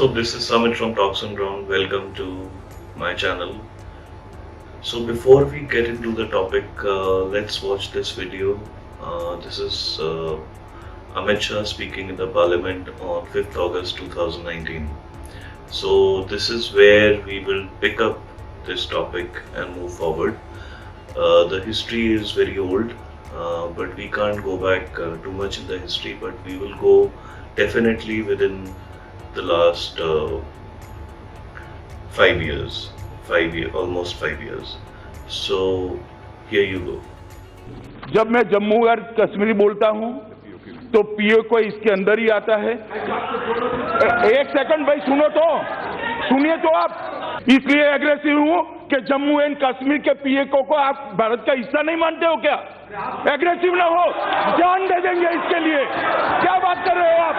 So this is Summit from TalksonGround. Welcome to my channel. So before we get into the topic, let's watch this video. This is Amit Shah speaking in the Parliament on 5th August 2019. So this is where we will pick up this topic and move forward. The history is very old, but we can't go back too much in the history, but we will go definitely within the last 5 years, almost 5 years. So here you go. जब मैं जम्मू और कश्मीर बोलता हूं तो PO को इसके अंदर ही आता है। एक सेकंड भाई सुनो तो, सुनिए तो आप। इसलिए एग्रेसिव हूं कि जम्मू एंड कश्मीर के पीओ को आप भारत का हिस्सा नहीं मानते हो क्या? एग्रेसिव ना हो, जान दे देंगे इसके लिए। क्या बात कर रहे हो आप?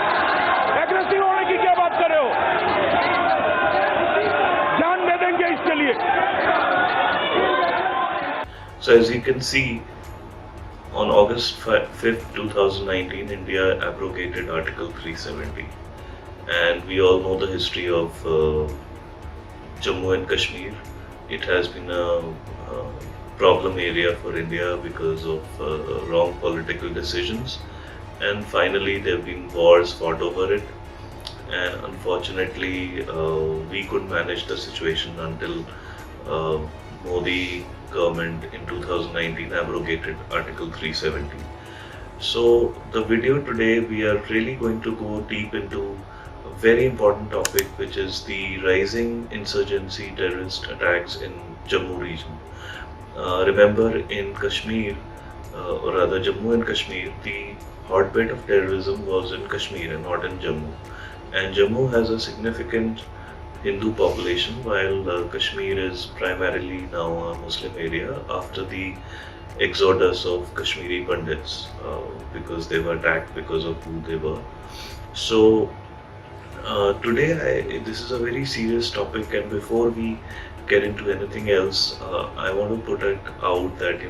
एग्रेसिव होने की क्या बात कर रहे हो? जान दे देंगे इसके लिए। So as you can see, on August 5th, 2019, India abrogated Article 370, and we all know the history of Jammu and Kashmir. It has been a problem area for India because of wrong political decisions, and finally there have been wars fought over it, and unfortunately we could manage the situation until Modi government in 2019 abrogated Article 370. So the video today, we are really going to go deep into a very important topic, which is the rising insurgency terrorist attacks in Jammu region. Remember, in Kashmir, or rather Jammu and Kashmir, the hotbed of terrorism was in Kashmir and not in Jammu. And Jammu has a significant Hindu population, while Kashmir is primarily now a Muslim area after the exodus of Kashmiri Pandits because they were attacked because of who they were. So today this is a very serious topic, and before we get into anything else, I want to put it out that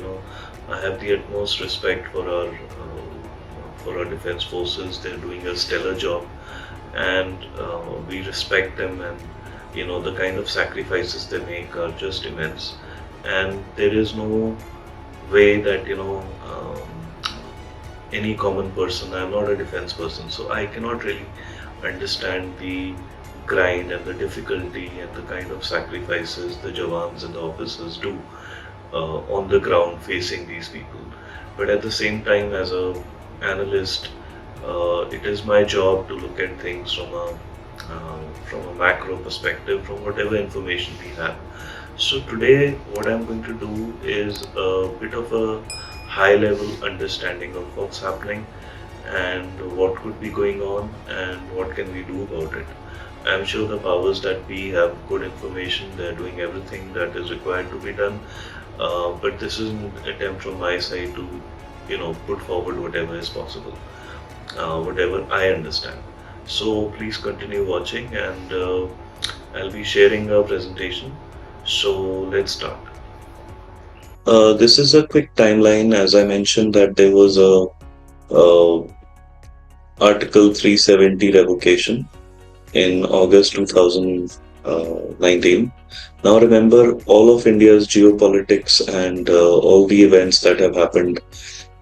I have the utmost respect for our defense forces. They're doing a stellar job, and we respect them, and the kind of sacrifices they make are just immense, and there is no way that any common person, I'm not a defense person, so I cannot really understand the grind and the difficulty and the kind of sacrifices the Jawans and the officers do on the ground facing these people. But at the same time, as a analyst, it is my job to look at things from a macro perspective, from whatever information we have. So today what I'm going to do is a bit of a high level understanding of what's happening and what could be going on and what can we do about it. I'm sure the powers that be have good information, they're doing everything that is required to be done, but this is an attempt from my side to put forward whatever is possible, whatever I understand. So please continue watching, and I'll be sharing a presentation. So let's start. This is a quick timeline. As I mentioned, that there was a Article 370 revocation in August 2019. Now remember, all of India's geopolitics and all the events that have happened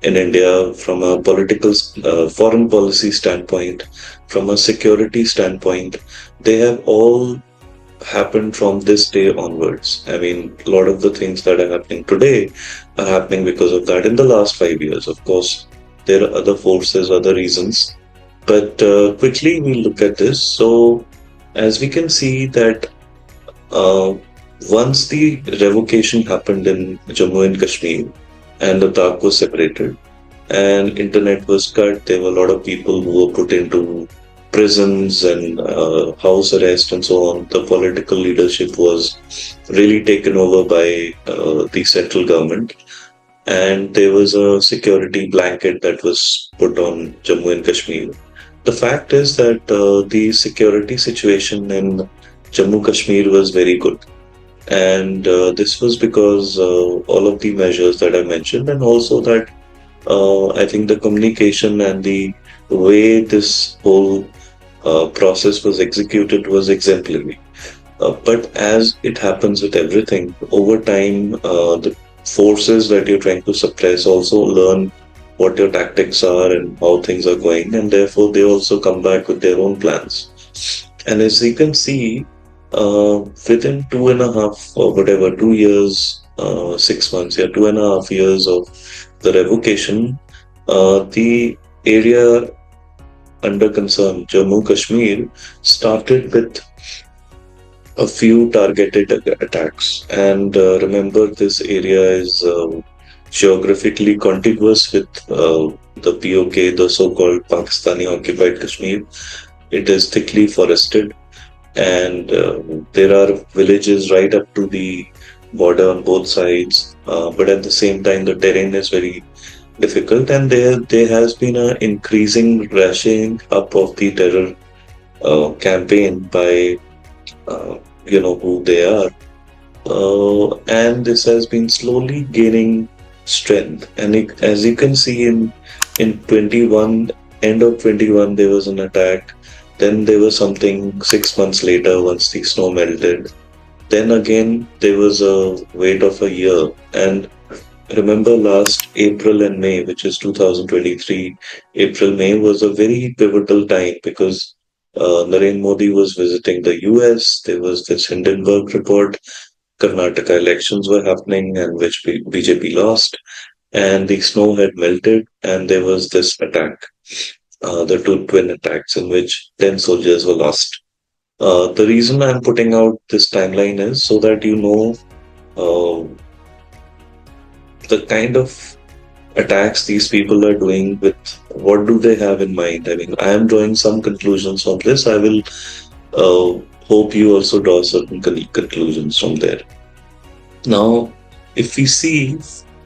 in India from a political foreign policy standpoint, from a security standpoint, they have all happened from this day onwards. I mean, a lot of the things that are happening today are happening because of that in the last 5 years. Of course, there are other forces, other reasons, but quickly we look at this. So as we can see that once the revocation happened in Jammu and Kashmir, and Ladakh was separated, and internet was cut, there were a lot of people who were put into prisons and house arrest and so on. The political leadership was really taken over by the central government, and there was a security blanket that was put on Jammu and Kashmir. The fact is that the security situation in Jammu Kashmir was very good. And this was because all of the measures that I mentioned, and also that I think the communication and the way this whole process was executed was exemplary. But as it happens with everything, over time, the forces that you're trying to suppress also learn what your tactics are and how things are going, and therefore they also come back with their own plans. And as you can see, within 2.5 or whatever, 2 years, 6 months, yeah, 2.5 years of the revocation, the area under concern, Jammu Kashmir, started with a few targeted attacks. And remember, this area is geographically contiguous with the POK, the so called Pakistani occupied Kashmir. It is thickly forested, and there are villages right up to the border on both sides. But at the same time, the terrain is very difficult, and there has been an increasing rushing up of the terror campaign by uh, who they are, and this has been slowly gaining strength. And as you can see in 21, end of 21, there was an attack. Then there was something 6 months later once the snow melted. Then again there was a wait of a year. And remember last April and May, which is 2023, April May was a very pivotal time because Narendra Modi was visiting the US. There was this Hindenburg report. Karnataka elections were happening, and which BJP lost, and the snow had melted, and there was this attack, the two twin attacks, in which 10 soldiers were lost. The reason I'm putting out this timeline is so that you know uh, the kind of attacks these people are doing with what do they have in mind. I mean, I am drawing some conclusions from this. I will hope you also draw certain conclusions from there. Now, if we see,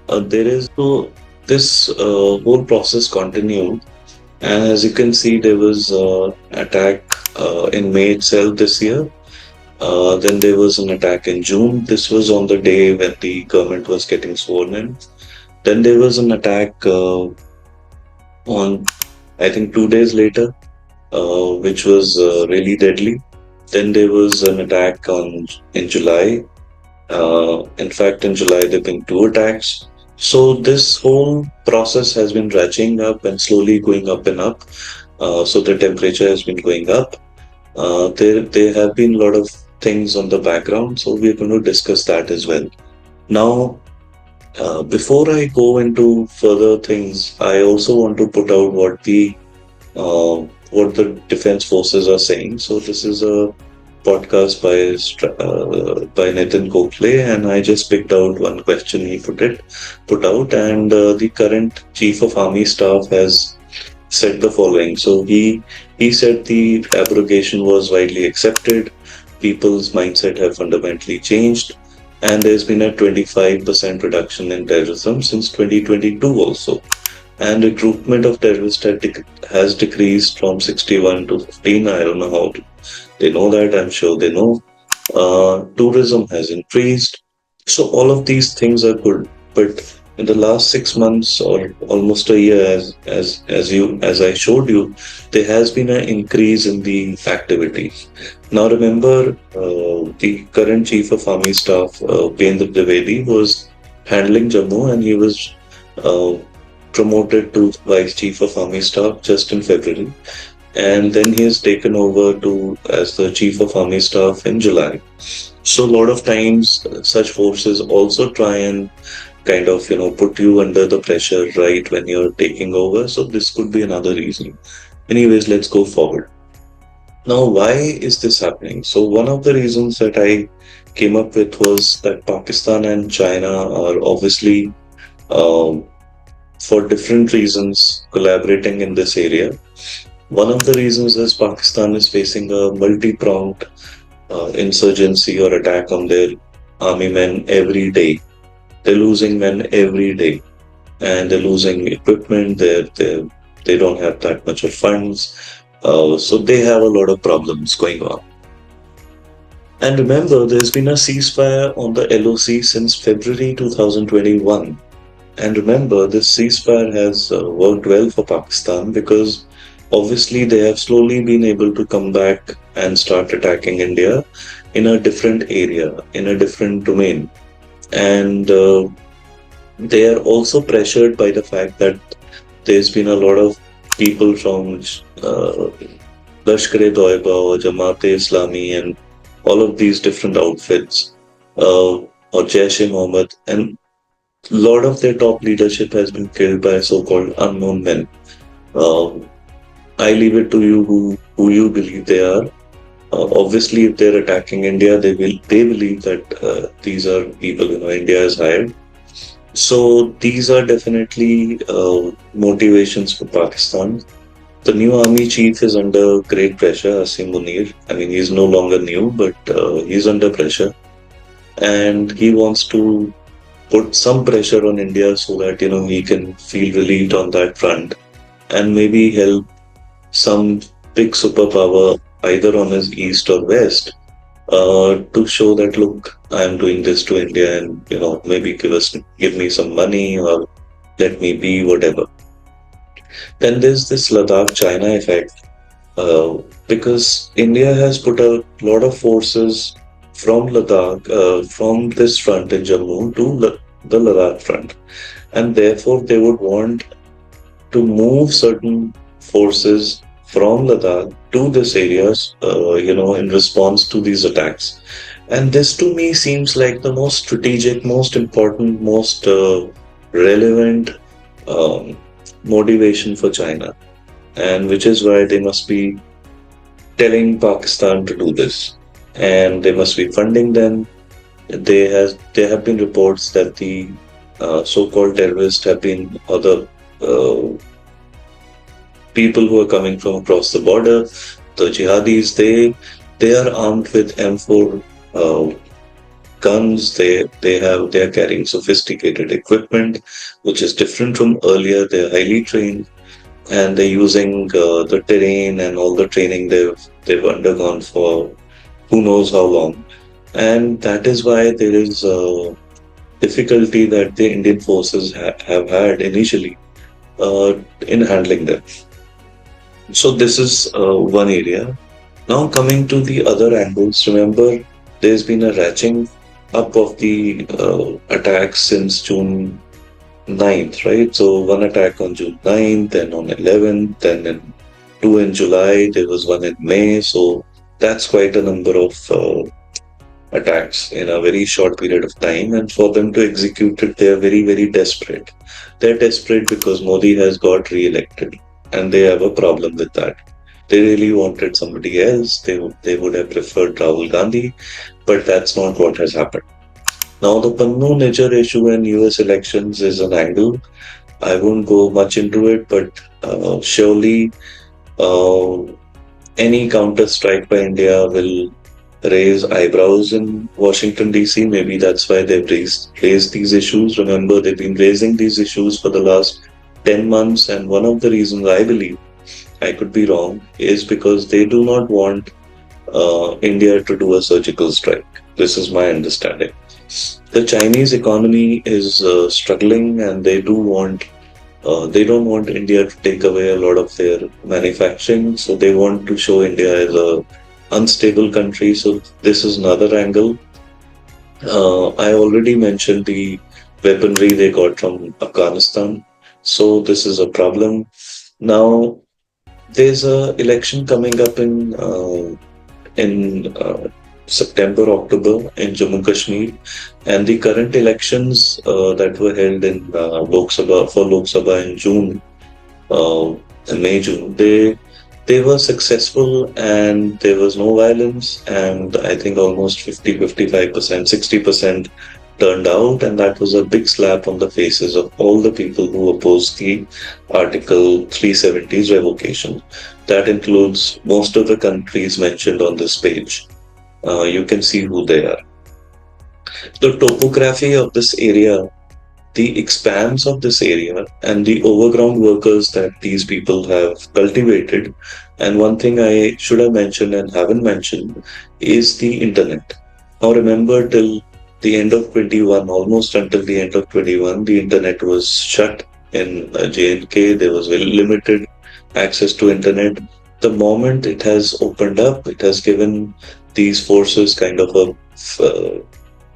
there is so this whole process continued, and as you can see, there was attack in May itself this year. Then there was an attack in June. This was on the day when the government was getting sworn in. Then there was an attack on, I think, 2 days later, which was really deadly. Then there was an attack on in July. In fact, in July, there have been two attacks. So this whole process has been ratcheting up and slowly going up and up. So the temperature has been going up. There have been a lot of things on the background, so we're going to discuss that as well. Now, before I go into further things, I also want to put out what the defense forces are saying. So this is a podcast by Nitin Gokhale, and I just picked out one question he put out, and the current chief of army staff has said the following. So he said the abrogation was widely accepted, people's mindset have fundamentally changed, and there's been a 25% reduction in terrorism since 2022 also. And recruitment of terrorists has decreased from 61 to 15. I don't know how they know that. I'm sure they know. Tourism has increased. So all of these things are good. But in the last 6 months or almost a year, as I showed you, there has been an increase in the activity. Now remember, the current chief of army staff, Pendra Dwivedi, was handling Jammu, and he was uh, promoted to vice chief of army staff just in February, and then he has taken over to as the chief of army staff in July. So a lot of times such forces also try and kind of put you under the pressure right when you're taking over. So this could be another reason. Anyways, let's go forward. Now, why is this happening? So one of the reasons that I came up with was that Pakistan and China are obviously um, for different reasons collaborating in this area. One of the reasons is Pakistan is facing a multi-pronged insurgency or attack on their army men every day. They're losing men every day, and they're losing equipment. They don't have that much of funds, so they have a lot of problems going on. And remember, there's been a ceasefire on the LOC since February 2021. And remember, this ceasefire has worked well for Pakistan because Obviously, they have slowly been able to come back and start attacking India in a different area, in a different domain. And they are also pressured by the fact that there's been a lot of people from uh, Lashkar-e-Toiba or Jamaat-e-Islami and all of these different outfits, or Jaish-e-Mohammed, and a lot of their top leadership has been killed by so-called unknown men. Uh, I leave it to you who you believe they are. Obviously, if they're attacking India, they believe that these are people India has hired. So these are definitely motivations for Pakistan. The new army chief is under great pressure, Asim Munir. I mean, he's no longer new, but he's under pressure, and he wants to put some pressure on India so that he can feel relieved on that front and maybe help some big superpower either on his east or west to show that look, I'm doing this to India, and maybe give me some money or let me be whatever. Then there's this Ladakh China effect because India has put a lot of forces from Ladakh, from this front in Jammu to the Ladakh front, and therefore they would want to move certain forces from Ladakh to this areas, in response to these attacks. And this to me seems like the most strategic, most important, most relevant um, motivation for China, and which is why they must be telling Pakistan to do this, and they must be funding them. There have been reports that the so-called terrorists have been other people who are coming from across the border. The jihadis, they are armed with M4 guns. They are carrying sophisticated equipment, which is different from earlier. They're highly trained, and they're using the terrain and all the training they've undergone for who knows how long. And that is why there is difficulty that the Indian forces have had initially in handling them. So this is one area. Now coming to the other angles, remember there's been a ratcheting up of the attacks since June 9th, right? So one attack on June 9th, then on 11th, then two in July, there was one in May. So that's quite a number of attacks in a very short period of time. And for them to execute it, they are very, very desperate. They're desperate because Modi has got re-elected, and they have a problem with that. They really wanted somebody else. They would have preferred Rahul Gandhi, but that's not what has happened. Now, the Pannu Nijar issue in US elections is an angle. I won't go much into it, but surely uh, any counter strike by India will raise eyebrows in Washington, D.C. Maybe that's why they've raised these issues. Remember, they've been raising these issues for the last 10 months, and one of the reasons I believe, I could be wrong, is because they do not want India to do a surgical strike. This is my understanding. The Chinese economy is struggling, and they don't want India to take away a lot of their manufacturing, so they want to show India as a unstable country. So this is another angle. I already mentioned the weaponry they got from Afghanistan, so this is a problem. Now there's a election coming up in September, October in Jammu Kashmir, and the current elections that were held in Lok Sabha in June, in May June, they were successful, and there was no violence, and I think almost 50-55%, 60% turned out, and that was a big slap on the faces of all the people who opposed the Article 370's revocation. That includes most of the countries mentioned on this page. You can see who they are. The topography of this area, the expanse of this area, and the overground workers that these people have cultivated. And one thing I should have mentioned and haven't mentioned is the internet. Now remember, till the end of 21, almost until the end of 21, the internet was shut in J&K. There was very limited access to internet. The moment it has opened up, it has given these forces kind of a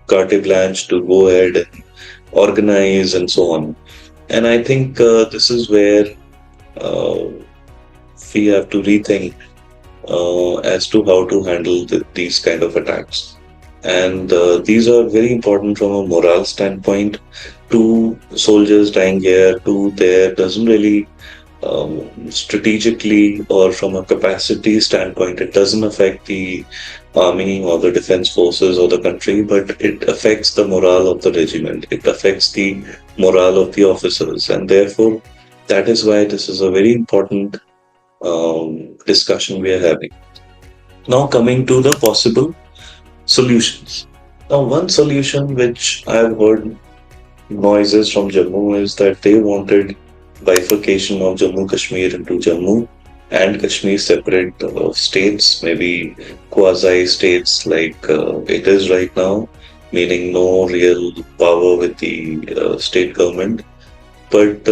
carte blanche to go ahead and organize and so on. And I think this is where uh, we have to rethink as to how to handle these kind of attacks. And these are very important from a moral standpoint. Two soldiers dying here, two there doesn't really strategically or from a capacity standpoint, it doesn't affect the army or the defense forces or the country, but it affects the morale of the regiment. It affects the morale of the officers. And therefore, that is why this is a very important discussion we are having. Now, coming to the possible solutions. Now, one solution which I've heard noises from Jammu is that they wanted bifurcation of Jammu Kashmir into Jammu and Kashmir separate states, maybe quasi states like it is right now, meaning no real power with the state government. But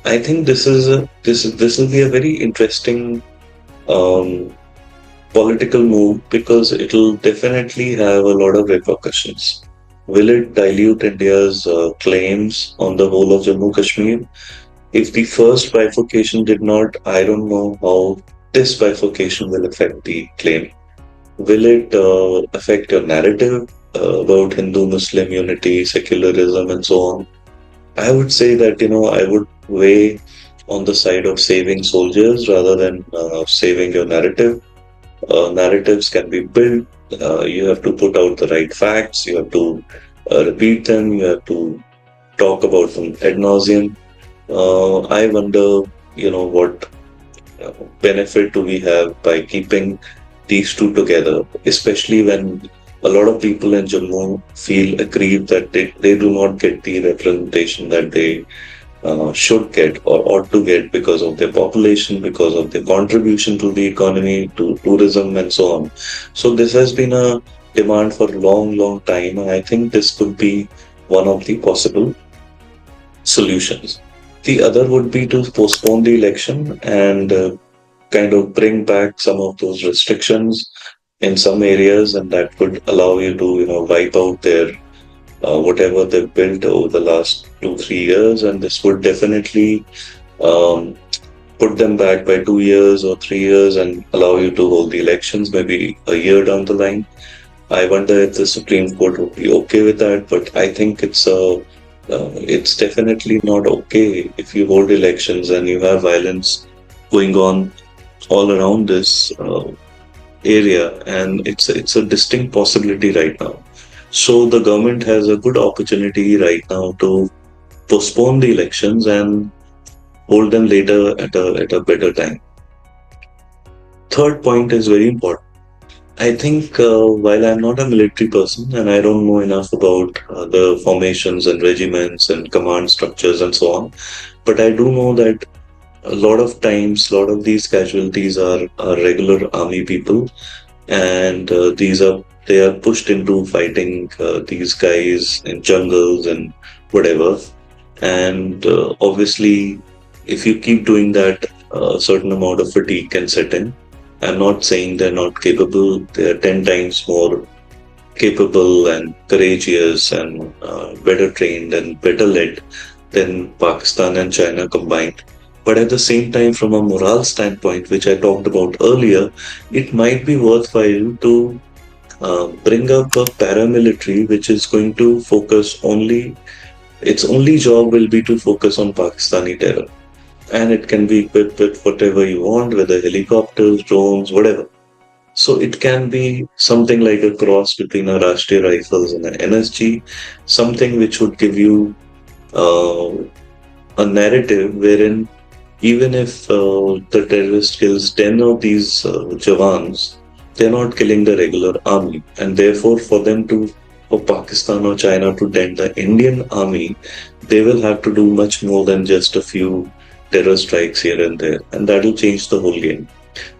I think this will be a very interesting um, political move because it'll definitely have a lot of repercussions. Will it dilute India's claims on the whole of Jammu Kashmir? If the first bifurcation did not, I don't know how this bifurcation will affect the claim. Will it affect your narrative about Hindu Muslim unity, secularism, and so on? I would say that, I would weigh on the side of saving soldiers rather than saving your narrative. Narratives can be built. You have to put out the right facts. You have to repeat them. You have to talk about them ad nauseum. I wonder, what uh, benefit do we have by keeping these two together, especially when a lot of people in Jammu feel aggrieved that they do not get the representation that they should get or ought to get because of their population, because of their contribution to the economy, to tourism, and so on. So, this has been a demand for a long, long time, and I think this could be one of the possible solutions. The other would be to postpone the election and kind of bring back some of those restrictions in some areas, and that could allow you to, wipe out their whatever they've built over the last 2 3 years, and this would definitely um, put them back by 2 years or 3 years and allow you to hold the elections maybe a year down the line. I wonder if the Supreme Court would be okay with that, but I think it's definitely not okay if you hold elections and you have violence going on all around this area, and it's a distinct possibility right now. So the government has a good opportunity right now to postpone the elections and hold them later at a better time. Third point is very important. I think while I'm not a military person and I don't know enough about the formations and regiments and command structures and so on, but I do know that a lot of times, a lot of these casualties are regular army people, and they are pushed into fighting these guys in jungles and whatever. And obviously, if you keep doing that, a certain amount of fatigue can set in. I'm not saying they're not capable. They are 10 times more capable and courageous and better trained and better led than Pakistan and China combined. But at the same time, from a moral standpoint, which I talked about earlier, it might be worthwhile to bring up a paramilitary which is going to focus only, its only job will be to focus on Pakistani terror. And it can be equipped with whatever you want, whether helicopters, drones, whatever. So it can be something like a cross between a Rashtriya Rifles and an NSG, something which would give you uh, a narrative wherein even if the terrorist kills 10 of these Jawans, they're not killing the regular army. And therefore, for Pakistan or China to dent the Indian army, they will have to do much more than just a few terror strikes here and there. And that will change the whole game.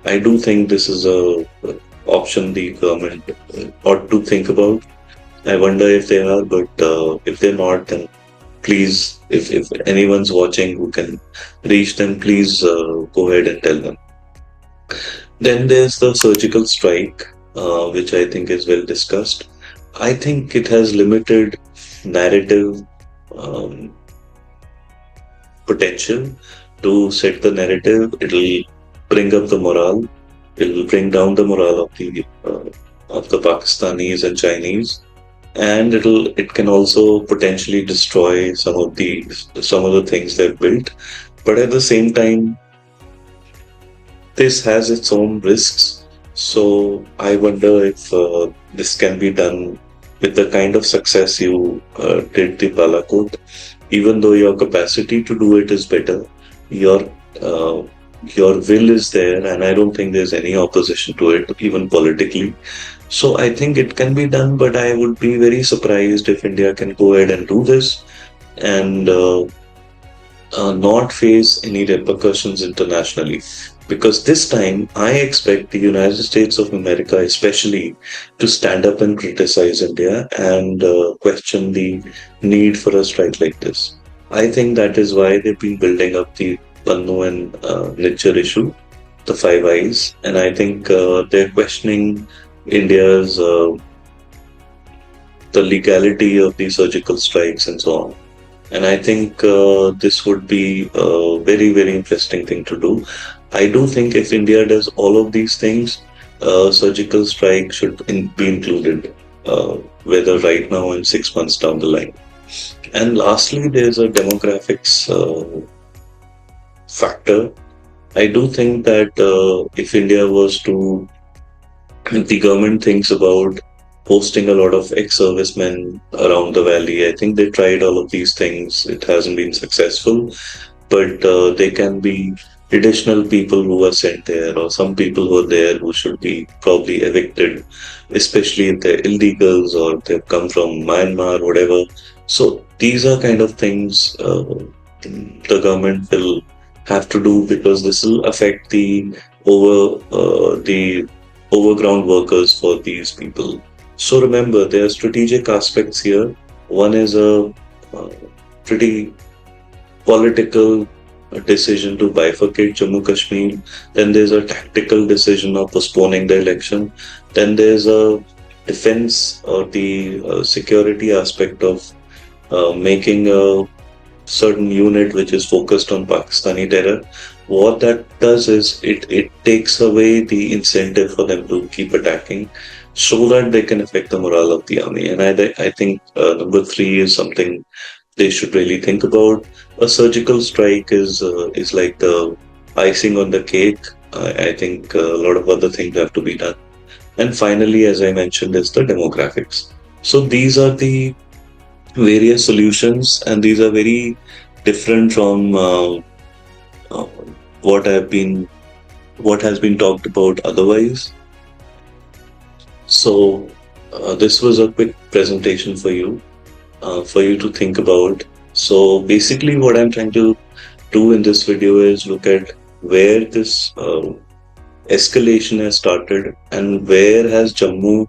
I do think this is a option the government ought to think about. I wonder if they are, but if they're not, then Please, if anyone's watching who can reach them, please go ahead and tell them. Then there's the surgical strike, which I think is well discussed. I think it has limited narrative um, potential to set the narrative. It'll bring up the morale. It'll bring down the morale of the Pakistanis and Chinese, and it can also potentially destroy some of the things they've built. But at the same time, this has its own risks. So I wonder if this can be done with the kind of success you did the Balakot. Even though your capacity to do it is better, your uh, your will is there, and I don't think there's any opposition to it, even politically. So I think it can be done, but I would be very surprised if India can go ahead and do this and not face any repercussions internationally. Because this time, I expect the United States of America, especially, to stand up and criticize India and question the need for a strike like this. I think that is why they've been building up the Pannu and Nitcher issue, the Five Eyes, and I think they're questioning India's the legality of the surgical strikes and so on. And I think this would be a very, very interesting thing to do. I do think if India does all of these things, surgical strike should be included, whether right now and 6 months down the line. And lastly, there's a demographics factor. I do think that if India was to, if the government thinks about hosting a lot of ex-servicemen around the valley. I think they tried all of these things. It hasn't been successful, but they can be additional people who are sent there, or some people who are there who should be probably evicted, especially if they're illegals or they've come from Myanmar, whatever. So these are kind of things the government will have to do because this will affect the overground workers for these people. So remember, there are strategic aspects here. One is a uh, pretty political decision to bifurcate Jammu Kashmir. Then there's a tactical decision of postponing the election. Then there's a defense or the security aspect of making a certain unit which is focused on Pakistani terror. What that does is it takes away the incentive for them to keep attacking so that they can affect the morale of the army. And I think number three is something they should really think about. A surgical strike is like the icing on the cake. I think a lot of other things have to be done. And finally, as I mentioned, is the demographics. So these are the various solutions, and these are very different from uh, what have been what has been talked about otherwise. So this was a quick presentation for you to think about. So basically, what I'm trying to do in this video is look at where this escalation has started and where has Jammu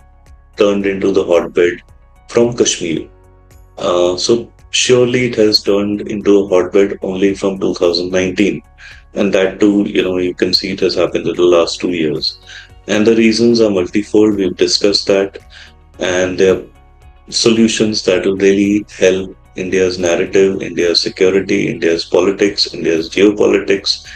turned into the hotbed from Kashmir. So surely it has turned into a hotbed only from 2019, and that too, you can see it has happened in the last 2 years. And the reasons are multifold. We've discussed that, and there are solutions that will really help India's narrative, India's security, India's politics, India's geopolitics.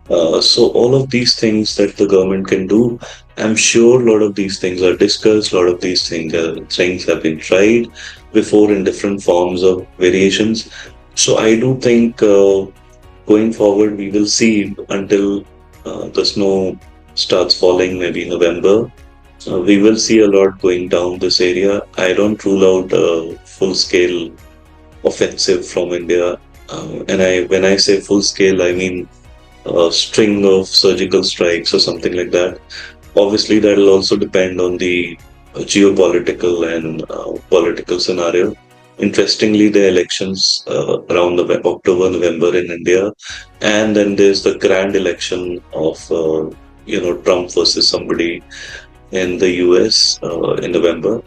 So all of these things that the government can do, I'm sure a lot of these things are discussed, a lot of these things have been tried before in different forms of variations. So I do think going forward we will see until the snow starts falling, maybe November. We will see a lot going down this area. I don't rule out a full-scale offensive from India. When I say full-scale, I mean a string of surgical strikes or something like that. Obviously, that will also depend on the geopolitical and political scenario. Interestingly, the elections around October, November in India, and then there's the grand election of Trump versus somebody in the US in November.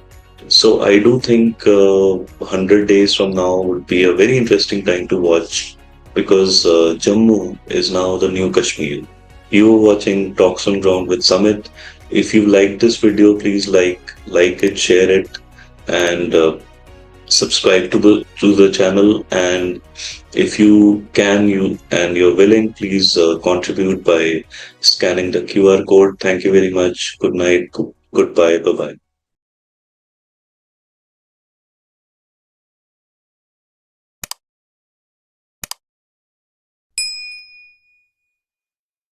So I do think 100 days from now would be a very interesting time to watch because Jammu is now the new Kashmir. You are watching Talks on Ground with Summit. If you like this video, please like it, share it, and subscribe to the channel. And if you can, you and you're willing, please contribute by scanning the QR code. Thank you very much. Good night. Goodbye. Bye bye.